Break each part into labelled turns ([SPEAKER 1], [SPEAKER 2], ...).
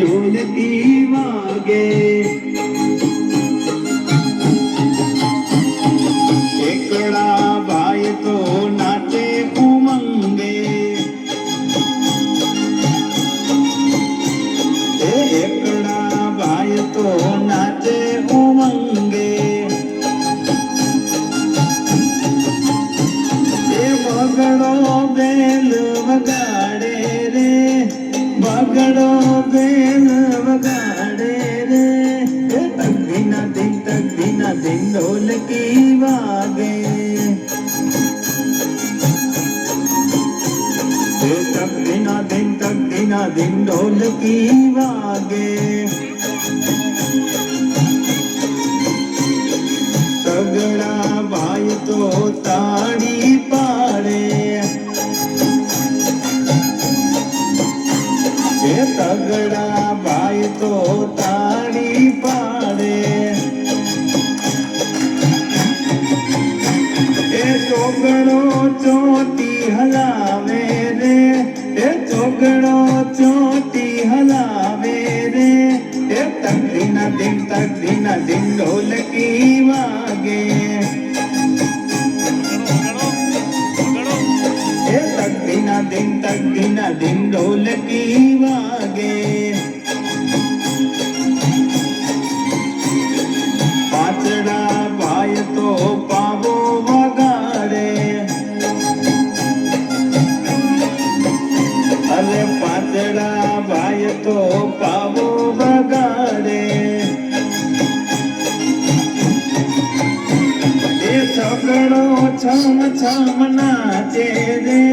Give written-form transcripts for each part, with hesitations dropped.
[SPEAKER 1] ढोलकी वागे। एकड़ा भाई तो नाचे उमंगे, एकड़ा भाई तो नाचे उमंगे। बगड़ो बेल वगाड़े रे, बगड़ो बेल वगाड़े रे। तक दिना दिन ढोलकी वागे। तक दिना दिन ढोलकी वागे। तगड़ा भाई तो ताड़ी पाड़े, तगड़ा भाई तो ताड़ी पाड़े। चोगड़ो चोटी हलावे रे, चोगड़ो चोटी हलावे रे। तक दिना दिन ढोलकी वागे। तक दिना दिन ढोलकी वागे। पाचड़ा भाई तो पावो वगाड़े, अरे पाचड़ा भाई तो पावो वगाड़े। छगड़ो छम छम नाचे रे,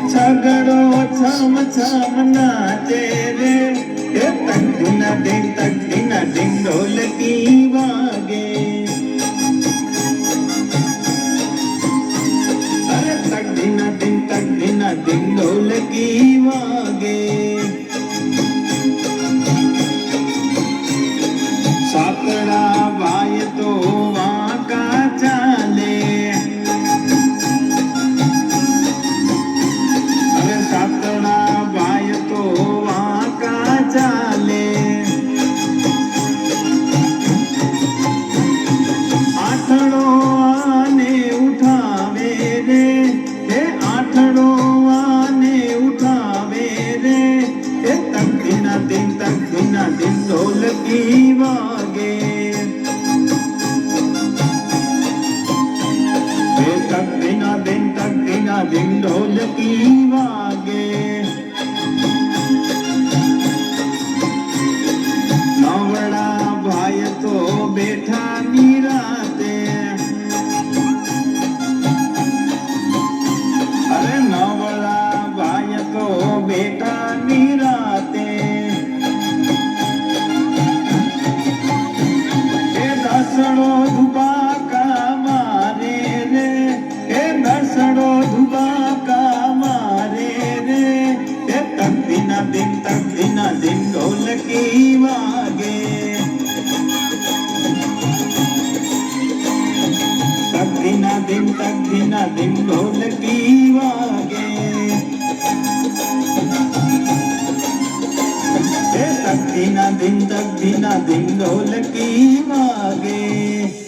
[SPEAKER 1] छगड़ो छम छम नाचे रे। तक दिना दिन ढोलकी वागे। अरे तक दिना दिन ढोलकी वागे। साकड़ा भाई तो वाका चाले, अरे साकड़ा भाई तो वाका चाले। आठड़ो आने उठावे रे, आठड़ो आने उठावे रे। तक दिना दिन ढोलकी वागे। तक दिना दिन ढोलकी वागे। नवड़ा भाई तो बैठा निराते, अरे नवड़ा भाई तो बैठा निराते। दसड़ो धुबाका मारे रे, दसड़ो धुबाका मारे रे। तक दिना दिन ढोलकी वागे। तक दिना दिन ढोलकी वागे। तक दिना दिन ढोलकी वागे।